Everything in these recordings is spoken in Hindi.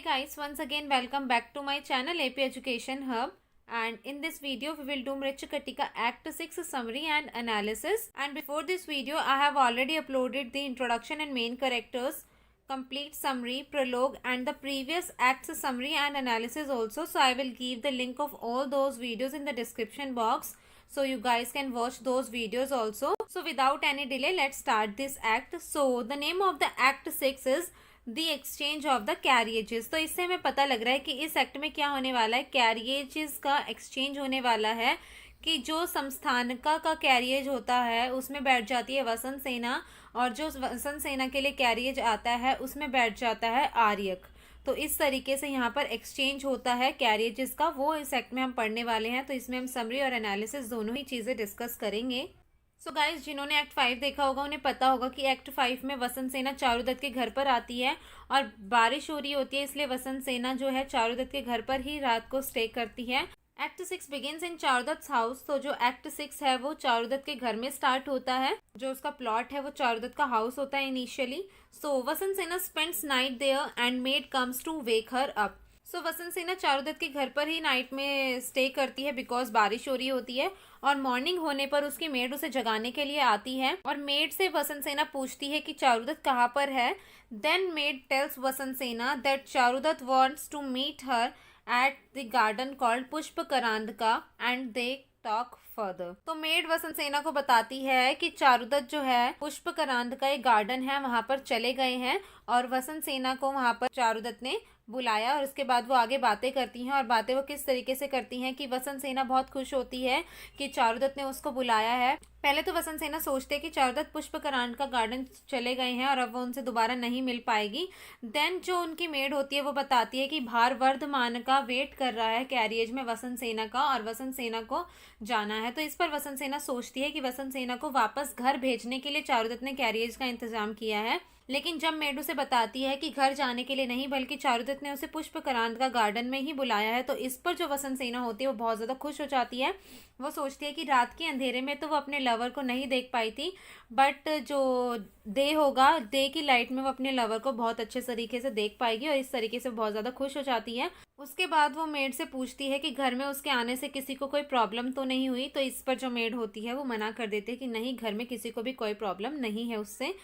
guys, once again welcome back to my channel AP Education Hub, and in this video we will do Mrichakatika Act 6 summary and analysis. And before this video I have already uploaded the introduction and main characters, complete summary, prologue and the previous acts summary and analysis also. So I will give the link of all those videos in the description box, so you guys can watch those videos also. So without any delay, let's start this act. So the name of the Act 6 is the exchange of the carriages. तो इससे हमें पता लग रहा है कि इस एक्ट में क्या होने वाला है, कैरिएजेस का एक्सचेंज होने वाला है कि जो संस्थानिका का कैरिएज होता है उसमें बैठ जाती है वसंत सेना, और जो वसंत सेना के लिए कैरिएज आता है उसमें बैठ जाता है आर्यक। तो इस तरीके से यहाँ पर एक्सचेंज होता है कैरिएजेस का, वो इस एक्ट में हम पढ़ने वाले हैं। तो इसमें हम समरी और एनालिसिस दोनों ही चीज़ें डिस्कस करेंगे। सो गाइज, जिन्होंने एक्ट 5 देखा होगा उन्हें पता होगा कि एक्ट 5 में वसंत सेना चारुदत्त के घर पर आती है और बारिश हो रही होती है, इसलिए वसंत सेना जो है चारुदत्त के घर पर ही रात को स्टे करती है। Act 6 begins in Charudatta house. तो जो एक्ट 6 है वो चारुदत्त के घर में स्टार्ट होता है। जो उसका प्लॉट है वो चारुदत्त का हाउस होता है initially. So Vasantasena spends night there and maid comes to wake her up. So Vasantasena Charudatta के घर पर ही नाइट में स्टे करती है बिकॉज बारिश हो रही होती है, और मॉर्निंग होने पर उसकी मेड उसे जगाने के लिए आती है और मेड से वसंत सेना पूछती है कि चारुदत्त कहाँ पर है। Then made tells Vasantasena that Charudatta wants to meet her at the garden called Pushpakarandaka and they talk further. तो मेड वसंत सेना को बताती है कि चारुदत्त जो है पुष्प करांद का एक गार्डन है वहां पर चले गए हैं, और वसंत सेना को वहां पर चारुदत्त ने बुलाया। और उसके बाद वो आगे बातें करती हैं, और बातें वो किस तरीके से करती हैं कि वसंत सेना बहुत खुश होती है कि चारुदत्त ने उसको बुलाया है। पहले तो वसंत सेना सोचते हैं कि चारुदत्त पुष्प करांड का गार्डन चले गए हैं और अब वो उनसे दोबारा नहीं मिल पाएगी। देन जो उनकी मेड होती है वो बताती है कि भार वर्धमान का वेट कर रहा है कैरिएज में वसंत सेना का, और वसंत सेना को जाना है। तो इस पर वसंत सेना सोचती है कि वसंत सेना को वापस घर भेजने के लिए चारुदत्त ने कैरिएज का इंतजाम किया है। लेकिन जब मेड उसे बताती है कि घर जाने के लिए नहीं बल्कि चारुदत्त ने उसे पुष्प करांत का गार्डन में ही बुलाया है, तो इस पर जो वसंत सेना होती है वो बहुत ज़्यादा खुश हो जाती है। वो सोचती है कि रात के अंधेरे में तो वो अपने लवर को नहीं देख पाई थी, बट जो डे होगा, डे की लाइट में वो अपने लवर को बहुत अच्छे तरीके से देख पाएगी, और इस तरीके से बहुत ज़्यादा खुश हो जाती है। उसके बाद वो मेड से पूछती है कि घर में उसके आने से किसी को कोई प्रॉब्लम तो नहीं हुई। तो इस पर जो मेड होती है वो मना कर देती है कि नहीं, घर में किसी को भी कोई प्रॉब्लम नहीं है उससे।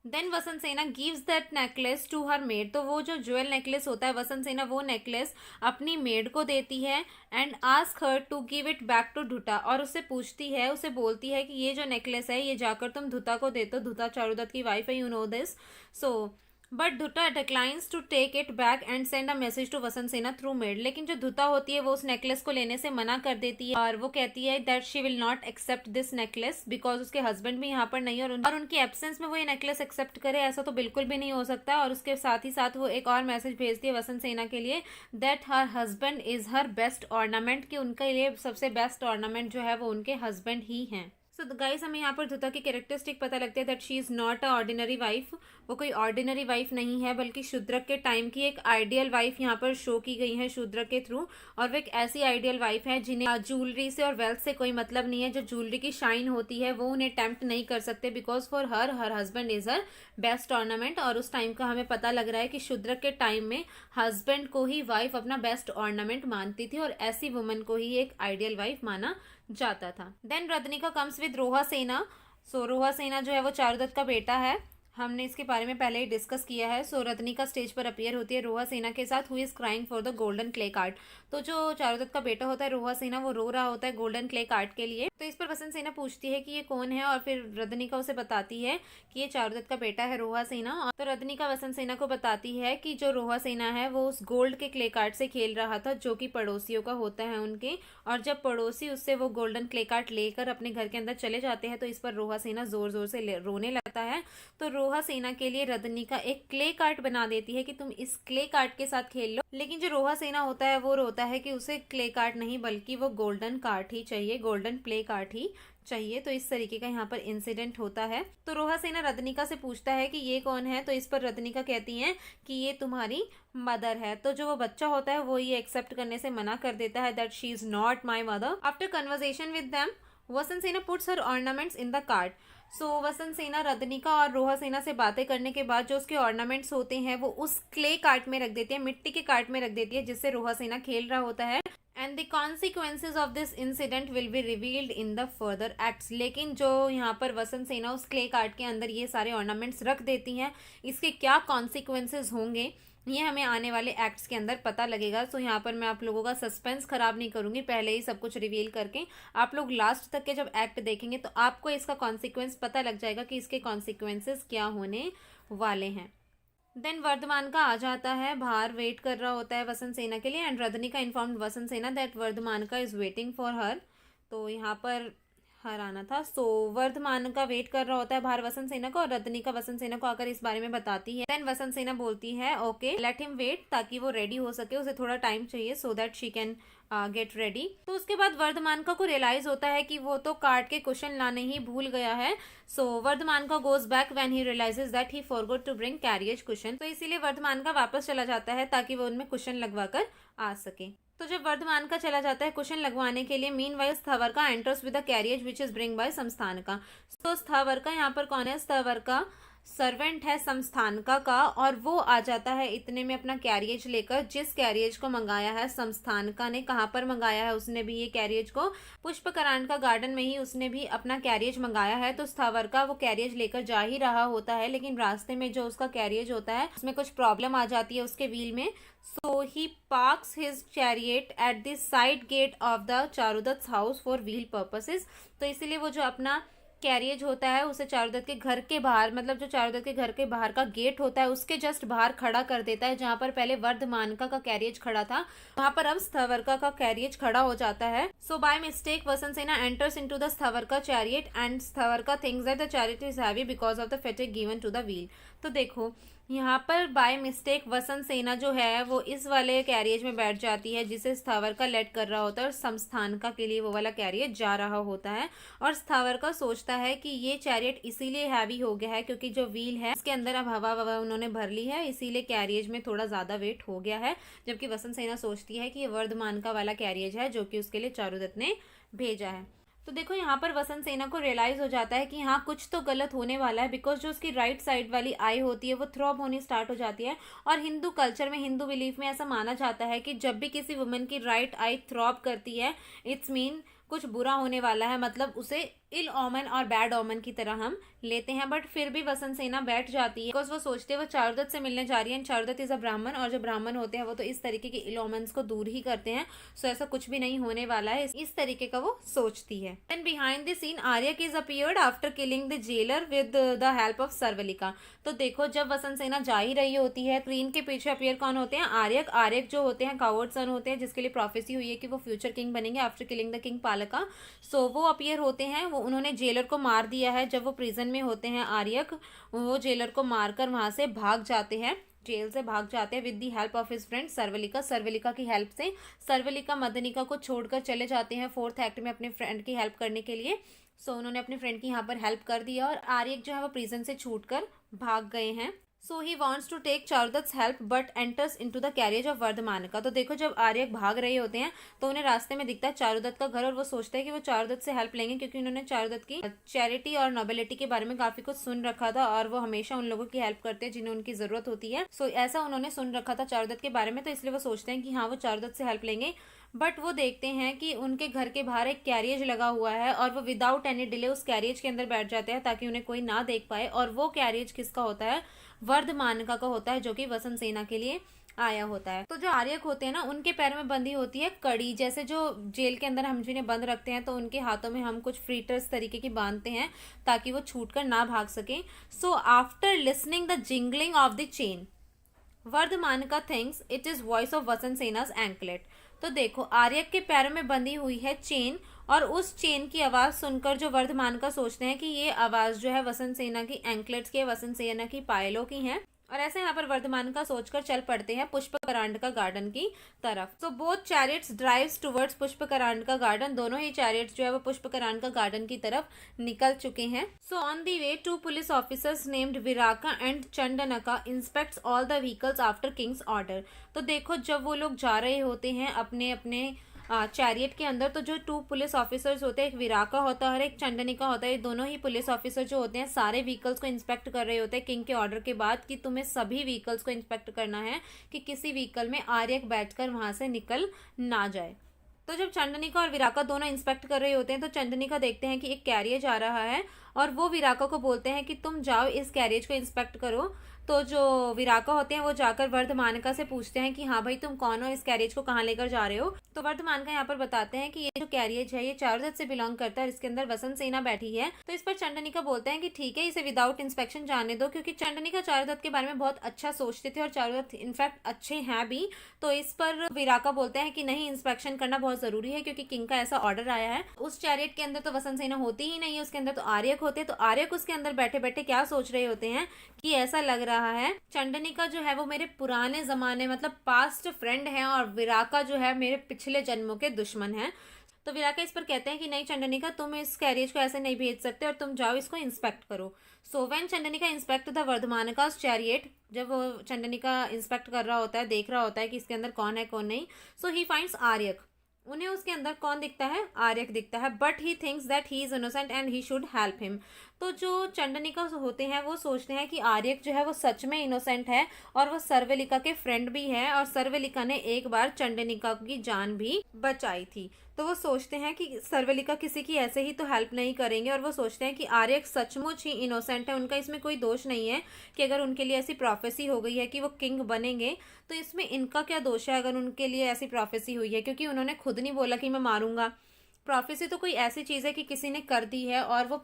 Then Vasantasena gives that necklace to her maid. तो वो जो ज्वेल नेकलेस होता है वसंत सेना वो नेकलेस अपनी मेड को देती है and ask her to give it back to Dhuta. और उससे पूछती है, उसे बोलती है कि ये जो नेकलेस है ये जाकर तुम धुता को दे दो। धुता चारुदत्त की वाइफ है, you know this. So but Dhuta declines to take it back and send a message to Vasantasena through made. लेकिन जो धुता होती है वो उस नेकलेस को लेने से मना कर देती है, और वो कहती है that she will not accept this necklace because उसके हस्बैंड भी यहाँ पर नहीं है, और उनकी एब्सेंस में वो ये नेकलेस एक्सेप्ट करे ऐसा तो बिल्कुल भी नहीं हो सकता। और उसके साथ ही साथ वो एक और मैसेज भेजती है वसंत सेना के लिए that her husband is her best ornament, कि उनके लिए सबसे बेस्ट ऑर्नामेंट जो है वो उनके हस्बैंड ही हैं। सो गाइस, हमें यहाँ पर धुता की कैरेक्टरिस्टिक पता लगती है that she is not a ordinary wife. वो कोई ऑर्डिनरी वाइफ नहीं है बल्कि शूद्रक के टाइम की एक आइडियल वाइफ यहाँ पर शो की गई है शूद्रक के थ्रू। और वो एक ऐसी आइडियल वाइफ है जिन्हें ज्वेलरी से और वेल्थ से कोई मतलब नहीं है। जो ज्वेलरी की शाइन होती है वो उन्हें टेम्प्ट नहीं कर सकते because for her husband is her best ornament. और उस टाइम का हमें पता लग रहा है कि शूद्रक के टाइम में हस्बैंड को ही वाइफ अपना बेस्ट ऑर्नामेंट मानती थी, और ऐसी वुमन को ही एक आइडियल वाइफ माना जाता था। देन रत्निका कम्स विद रोहा सेना। सो रोहा सेना जो है वो चारुदत्त का बेटा है, हमने इसके बारे में पहले ही डिस्कस किया है। सो रत्निका स्टेज पर अपीयर होती है रोहा सेना के साथ, who is crying for the golden clay card. तो जो चारुदत्त का बेटा होता है रोहा सेना वो रो रहा होता है गोल्डन क्ले कार्ड के लिए। तो इस पर वसंत सेना पूछती है कि ये कौन है, और फिर रत्निका उसे बताती है कि ये चारुदत्त का बेटा है रोहा सेना। और तो रत्निका वसंत सेना को बताती है कि जो रोहा सेना है वो उस गोल्ड के क्ले कार्ड से खेल रहा था जो कि पड़ोसियों का होता है उनके, और जब पड़ोसी उससे वो गोल्डन क्ले कार्ड लेकर अपने घर के अंदर चले जाते हैं तो इस पर रोहा सेना जोर जोर से रोने लगता है। तो रोहा सेना के लिए रत्निका एक क्ले कार्ड बना देती है कि तुम इस क्ले कार्ड के साथ खेल लो। लेकिन जो रोहा सेना होता है वो रोता है कि उसे क्ले कार्ड नहीं बल्कि वो गोल्डन कार्ड ही चाहिए, गोल्डन प्ले कार्ड ही चाहिए। तो इस तरीके का यहाँ पर इंसिडेंट होता है। तो रोहा सेना रत्निका से पूछता है कि ये कौन है। तो इस पर रत्निका कहती हैं कि ये तुम्हारी मदर है। तो जो वो बच्चा होता है वो ये एक्सेप्ट करने से मना कर देता है that she is not my mother. After conversation with them Vasantasena puts her ornaments in the cart. So Vasantasena Radanika और रोहा सेना से बातें करने के बाद जो उसके ऑर्नामेंट्स होते हैं वो उस क्ले कार्ट में रख देती है, मिट्टी के कार्ट में रख देती है जिससे रोहा सेना खेल रहा होता है। And the consequences of this incident will be revealed in the further acts. लेकिन जो यहाँ पर वसंत सेना उस क्ले कार्ट के अंदर ये सारे ऑर्नामेंट्स रख देती हैं, इसके क्या कॉन्सिक्वेंसेज होंगे ये हमें आने वाले एक्ट्स के अंदर पता लगेगा। सो यहाँ पर मैं आप लोगों का सस्पेंस खराब नहीं करूंगी, पहले ही सब कुछ रिवील करके आप लोग लास्ट तक के जब एक्ट देखेंगे तो आपको इसका कॉन्सिक्वेंस पता लग जाएगा कि इसके कॉन्सिक्वेंसेस क्या होने वाले हैं। देन वर्धमान का आ जाता है, बाहर वेट कर रहा होता है वसंत सेना के लिए एंड रदनिका इन्फॉर्म्ड वसंत सेना दैट वर्धमान का इज वेटिंग फॉर हर। तो यहाँ पर हर आना था। सो वर्धमान का वेट कर रहा होता है बाहर वसंत सेना को और रदनिका वसंत सेना को आकर इस बारे में बताती है। देन वसंत सेना बोलती है ओके लेट हिम वेट, ताकि वो रेडी हो सके, उसे थोड़ा टाइम चाहिए so that she can get ready. तो उसके बाद वर्धमान का को रियलाइज होता है कि वो तो कार्ड के क्वेश्चन लाने ही भूल गया है। So Vardhamanaka goes back when he realizes that he forgot to bring carriage cushion. तो इसीलिए वर्धमान का वापस चला जाता है ताकि वो उनमें क्वेश्चन लगवा कर आ सके। तो जब वर्धमान का चला जाता है क्वेश्चन लगवाने के लिए, meanwhile Sthavaraka enters with the carriage which is bring by Samsthanaka. तो स्थावर का यहाँ पर कौन है? स्थावर का सर्वेंट है संस्थानका का, और वो आ जाता है इतने में अपना कैरियज लेकर, जिस कैरियज को मंगाया है संस्थानका ने। कहाँ पर मंगाया है उसने भी ये कैरियज को? पुष्पकरांड का गार्डन में ही उसने भी अपना कैरियज मंगाया है। तो स्थावर का वो कैरियज लेकर जा ही रहा होता है, लेकिन रास्ते में जो उसका कैरियज होता है उसमें कुछ प्रॉब्लम आ जाती है उसके व्हील में। So he parks his chariot at the side gate of the Charudatta house for wheel purposes. तो इसीलिए वो जो अपना कैरियज होता है उसे चारुदत्त के घर के बाहर, मतलब जो चारुदत्त के घर के बाहर का गेट होता है उसके जस्ट बाहर खड़ा कर देता है। जहां पर पहले वर्धमानका का कैरियज खड़ा था वहां पर अब स्थावरका का कैरियज खड़ा हो जाता है। सो bye mistake Vasantasena enters into the Sthavaraka chariot and Sthavaraka thinks that the chariot is heavy because of the fatigue given to the wheel. तो देखो यहाँ पर बाय मिस्टेक वसंत सेना जो है वो इस वाले कैरियज में बैठ जाती है जिसे स्थावर का लेट कर रहा होता है, और संस्थानका के लिए वो वाला कैरियज जा रहा होता है। और स्थावर का सोचता है कि ये चैरियट इसीलिए हैवी हो गया है क्योंकि जो व्हील है उसके अंदर अब हवा ववा उन्होंने भर ली है, इसीलिए कैरियज में थोड़ा ज्यादा वेट हो गया है। जबकि वसंत सेना सोचती है कि ये वर्धमानका वाला कैरियज है जो कि उसके लिए चारुदत्त ने भेजा है। तो देखो यहाँ पर वसंत सेना को रियलाइज हो जाता है कि हाँ कुछ तो गलत होने वाला है, बिकॉज जो उसकी राइट साइड वाली आई होती है वो थ्रॉब होनी स्टार्ट हो जाती है। और हिंदू कल्चर में, हिंदू बिलीफ में ऐसा माना जाता है कि जब भी किसी वुमेन की राइट आई थ्रॉब करती है इट्स मीन कुछ बुरा होने वाला है, मतलब उसे इल ओमन और बैड ओमन की तरह हम लेते हैं। बट फिर भी वसंत सेना बैठ जाती है बिकॉज वो सोचते हैं वो चारुदत्त से मिलने जा रही है। चारुदत्त इज अ ब्राह्मण, और जो ब्राह्मण होते हैं वो तो इस तरीके के इल ओमन्स को दूर ही करते हैं। सो ऐसा कुछ भी नहीं होने वाला है, इस तरीके का वो सोचती है। Then behind the scene Aryaka is appeared after killing the jailer with the help of Sharvilaka. तो देखो जब वसंत सेना जा ही रही होती है, क्वीन के पीछे अपीयर कौन होते हैं? आर्यक। आर्यक जो होते हैं कावर्ड सन होते हैं जिसके लिए प्रोफेसी हुई है कि वो फ्यूचर किंग बनेंगे आफ्टर किलिंग द किंग पालका। सो वो अपीयर होते हैं, वो उन्होंने जेलर को मार दिया है। जब वो प्रिजन में होते हैं आर्यक, वो जेलर को मारकर वहां से भाग जाते हैं, जेल से भाग जाते हैं with the help of his friend Sharvilaka. Sharvilaka की हेल्प से सर्वलिका मदनिका को छोड़कर चले जाते हैं फोर्थ एक्ट में अपने फ्रेंड की हेल्प करने के लिए। सो उन्होंने अपने फ्रेंड की यहाँ पर हेल्प कर दिया और आर्यक जो है वो प्रिजन से छूटकर भाग गए हैं। So he wants to take Charudatta help but enters into the carriage of Vardhamanaka. तो देखो जब आर्यक भाग रहे होते हैं तो उन्हें रास्ते में दिखता है चारुदत्त का घर, और वो सोचते हैं कि वो चारुदत्त से हेल्प लेंगे क्योंकि उन्होंने चारुदत्त की चैरिटी और नोबिलिटी के बारे में काफी कुछ सुन रखा था, और वो हमेशा उन लोगों की हेल्प करते हैं जिन्हें उनकी जरूरत होती है। सो ऐसा उन्होंने सुन रखा था चारुदत्त के बारे में, तो इसलिए वो सोचते हैं कि हाँ वो चारुदत्त से हेल्प लेंगे। बट वो देखते हैं कि उनके घर के बाहर एक कैरियज लगा हुआ है और वो विदाउट एनी डिले उस कैरियज के अंदर बैठ जाते हैं ताकि उन्हें कोई ना देख पाए। और वो कैरियज किसका होता है? वर्धमानका का होता है, जो कि वसंत सेना के लिए आया होता है। तो जो आर्यक होते हैं ना उनके पैर में बंधी होती है कड़ी, जैसे जो जेल के अंदर हम जिन्हें बंद रखते हैं तो उनके हाथों में हम कुछ फ्रीटर्स तरीके की बांधते हैं ताकि वो छूटकर ना भाग सके। So after listening the jingling of the chain Vardhamanaka thinks it is voice of Vasantasena anklet. तो देखो आर्यक के पैरों में बंधी हुई है चेन, और उस चेन की आवाज सुनकर जो वर्धमानका सोचते हैं कि ये आवाज जो है वसंत सेना की एंकलेट्स की, वसंत सेना की पायलों की है। और ऐसे यहाँ पर वर्धमानका सोचकर चल पड़ते हैं पुष्पकरांड का गार्डन की तरफ। So both chariots drives towards Pushpakaranda का गार्डन। दोनों ही चैरियट्स जो है वो पुष्पकरांड का गार्डन की तरफ निकल चुके हैं। So on the way two police officers named Viraka and Chandanaka inspects all the vehicles after king's order. तो देखो जब वो लोग जा रहे होते हैं अपने अपने चैरियट के अंदर तो जो 2 पुलिस ऑफिसर्स होते हैं, एक विराका होता है और एक चंडनिका होता है, ये दोनों ही पुलिस ऑफिसर जो होते हैं सारे व्हीकल्स को इंस्पेक्ट कर रहे होते हैं किंग के ऑर्डर के बाद कि तुम्हें सभी व्हीकल्स को इंस्पेक्ट करना है कि किसी व्हीकल में आर्यक बैठकर वहां से निकल ना जाए। तो जब चंडनिका और विराका दोनों इंस्पेक्ट कर रहे होते हैं तो चंडनिका देखते हैं कि एक कैरियज आ रहा है और वो विराका को बोलते हैं कि तुम जाओ इस कैरियज को इंस्पेक्ट करो। तो जो विराका होते हैं वो जाकर वर्धमानका से पूछते हैं कि हाँ भाई तुम कौन हो, इस कैरियज को कहाँ लेकर जा रहे हो। तो वर्धमानका यहाँ पर बताते हैं कि ये जो कैरियज है ये चारुदत्त से बिलोंग करता है, इसके अंदर वसंत सेना बैठी है। तो इस पर चंडनिका बोलते हैं कि ठीक है, इसे विदाउट इंस्पेक्शन जाने दो, क्योंकि चंडनिका चारुदत्त के बारे में बहुत अच्छा सोचते थे और चारुदत्त इनफैक्ट अच्छे हैं भी। तो इस पर विराका बोलते हैं कि नहीं, इंस्पेक्शन करना बहुत जरूरी है क्योंकि किंग का ऐसा ऑर्डर आया है। उस चैरियट के अंदर तो वसंत सेना होती ही नहीं है, उसके अंदर तो आर्यक होते हैं। तो आर्यक उसके अंदर बैठे बैठे क्या सोच रहे होते हैं कि ऐसा लग रहा है चंडनिका जो है वो मेरे पुराने जमाने मतलब पास्ट फ्रेंड है और विराका जो है मेरे पिछले जन्मों के दुश्मन है। तो विराका इस पर कहते हैं कि नहीं चंडनिका, तुम इस कैरियज को ऐसे नहीं भेज सकते और तुम जाओ इसको इंस्पेक्ट करो। So when Chandanaka inspect the Vardhamanaka's chariot, जब वो चंडनिका इंस्पेक्ट कर रहा होता है, देख रहा होता है कि इसके अंदर कौन है कौन नहीं, सो ही फाइंड्स आर्यक। उन्हें उसके अंदर कौन दिखता है, आर्यक दिखता है, but he thinks that he is innocent and he should help him. तो जो चंडनिका होते हैं वो सोचते हैं कि आर्यक जो है वो सच में इनोसेंट है और वो सर्वलिका के फ्रेंड भी है और सर्वलिका ने एक बार चंडनिका की जान भी बचाई थी। तो वो सोचते हैं कि सर्वलिका किसी की ऐसे ही तो हेल्प नहीं करेंगे और वो सोचते हैं कि आर्यक सचमुच ही इनोसेंट है, उनका इसमें कोई दोष नहीं है कि अगर उनके लिए ऐसी प्रोफेसी हो गई है कि वो किंग बनेंगे तो इसमें इनका क्या दोष है अगर उनके लिए ऐसी प्रोफेसी हुई है, क्योंकि उन्होंने खुद नहीं बोला कि मैं मारूंगा। प्रोफेसी तो कोई ऐसी चीज़ है कि किसी ने कर दी है और वो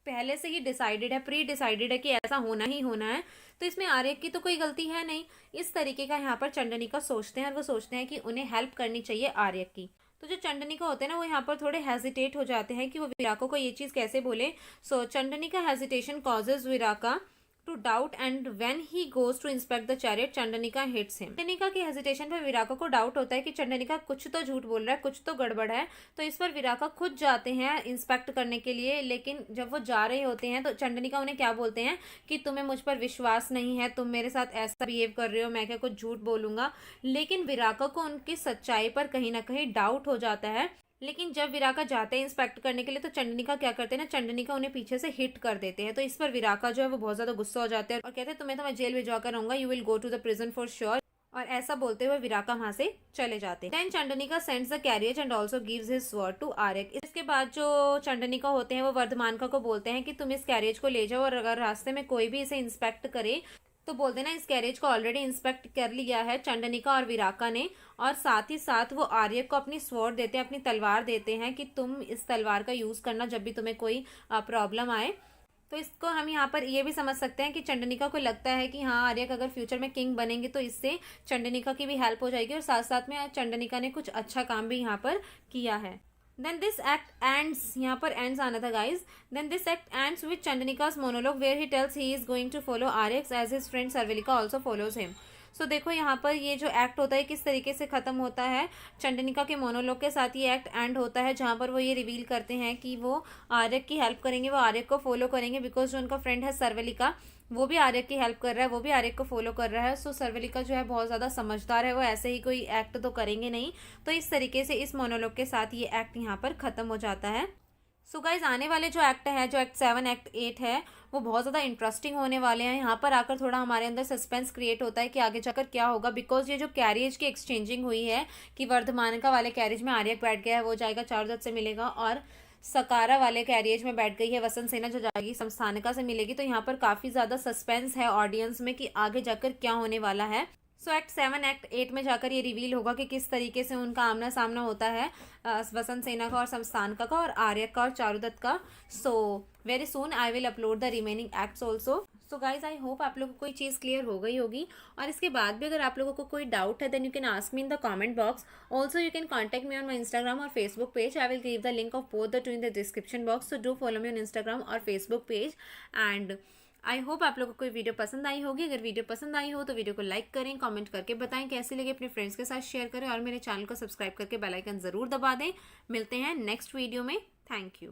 पहले से ही डिसाइडेड है, प्री डिसाइडेड है कि ऐसा होना ही होना है। तो इसमें आर्यक की तो कोई गलती है नहीं। इस तरीके का यहाँ पर चंडनिका सोचते हैं और वो सोचते हैं कि उन्हें हेल्प करनी चाहिए आर्यक की। तो जो चंडनिका होते हैं ना वो यहाँ पर थोड़े हेजिटेट हो जाते हैं कि वो विराका को ये चीज़ कैसे बोले। So Chandanika hesitation causes Viraka to doubt and when he goes to inspect the chariot Chandanika hits him. Chandanika की हेजिटेशन पर विराका को डाउट होता है कि चंडनिका कुछ तो झूठ बोल रहा है, कुछ तो गड़बड़ है। तो इस पर विराका खुद जाते हैं इंस्पेक्ट करने के लिए, लेकिन जब वो जा रहे होते हैं तो चंडनिका उन्हें क्या बोलते हैं कि तुम्हें मुझ पर विश्वास नहीं है, तुम मेरे साथ ऐसा बिहेव कर रहे हो, मैं क्या कुछ झूठ बोलूंगा। लेकिन विराका को उनकी सच्चाई पर कहीं ना कहीं डाउट हो जाता है। लेकिन जब विराका जाते हैं इंस्पेक्ट करने के लिए तो चंडनिका क्या करते हैं ना, चंडनिका उन्हें पीछे से हिट कर देते हैं। तो इस पर विराका जो है वो बहुत ज्यादा गुस्सा हो जाते हैं और कहते हैं तुम्हें तो मैं जेल भिजवा कर रहूंगा, you will go to the prison for sure. और ऐसा बोलते हुए विराका वहां से चले जाते हैं। Then Chandanika sends the carriage and also gives his sword to Aryaka. इसके बाद जो चंडनिका होते हैं वो वर्धमानका को बोलते हैं कि तुम इस कैरियज को ले जाओ और अगर रास्ते में कोई भी इसे इंस्पेक्ट करे तो बोल देना इस कैरेज को ऑलरेडी इंस्पेक्ट कर लिया है चंडनिका और विराका ने। और साथ ही साथ वो आर्यक को अपनी स्वॉर्ड देते हैं, अपनी तलवार देते हैं कि तुम इस तलवार का यूज करना जब भी तुम्हें कोई प्रॉब्लम आए। तो इसको हम यहाँ पर ये भी समझ सकते हैं कि चंडनिका को लगता है कि हाँ आर्यक अगर फ्यूचर में किंग बनेंगे तो इससे चंडनिका की भी हेल्प हो जाएगी और साथ साथ में चंडनिका ने कुछ अच्छा काम भी यहाँ पर किया है। Then this act ends, यहाँ पर ends आना था guys. Then this act ends with Chandanika's monologue where he tells he is going to follow Aryax as his friend Sarvelika also follows him. सो देखो यहाँ पर ये जो एक्ट होता है किस तरीके से ख़त्म होता है। चंडनिका के मोनोलॉग के साथ ये एक्ट एंड होता है जहाँ पर वो ये रिवील करते हैं कि वो आर्यक की हेल्प करेंगे, वो आर्यक को फॉलो करेंगे बिकॉज जो उनका फ्रेंड है सर्वलिका वो भी आर्यक की हेल्प कर रहा है, वो भी आर्यक को फॉलो कर रहा है। सो सर्वलिका जो है बहुत ज़्यादा समझदार है, वो ऐसे ही कोई एक्ट तो करेंगे नहीं। तो इस तरीके से इस मोनोलॉग के साथ ये एक्ट यहाँ पर ख़त्म हो जाता है। सो गाइज आने वाले जो एक्ट है, जो एक्ट 7 एक्ट 8 है, वो बहुत ज़्यादा इंटरेस्टिंग होने वाले हैं। यहाँ पर आकर थोड़ा हमारे अंदर सस्पेंस क्रिएट होता है कि आगे जाकर क्या होगा, बिकॉज ये जो कैरियज की एक्सचेंजिंग हुई है कि वर्धमानका वाले कैरियज में आर्यक बैठ गया है, वो जाएगा चारुदत्त से मिलेगा, और सकारा वाले कैरियज में बैठ गई है वसंत सेना जो जाएगी समस्थानिका से मिलेगी। तो यहाँ पर काफ़ी ज़्यादा सस्पेंस है ऑडियंस में कि आगे जाकर क्या होने वाला है। सो एक्ट 7 एक्ट 8 में जाकर ये रिवील होगा कि किस तरीके से उनका आमना सामना होता है वसंत सेना का और समस्थानिका का और आर्यक का और चारुदत्त का। So very soon I will upload the remaining acts also. So guys I hope आप लोगों को कोई चीज़ क्लियर हो गई होगी, और इसके बाद भी अगर आप लोगों को कोई डाउट है then you can ask me in the comment box. Also you can contact me on my Instagram और Facebook page. I will give the link of both the two in the description box. So do follow me on Instagram और Facebook page. And I hope आप लोगों को वीडियो पसंद आई होगी। अगर वीडियो पसंद आई हो तो वीडियो को लाइक करें, कमेंट करके बताएं कैसी लगे, अपने फ्रेंड्स के साथ शेयर करें और मेरे चैनल को सब्सक्राइब करके बेल आइकन ज़रूर दबा दें। मिलते हैं नेक्स्ट वीडियो में। Thank you.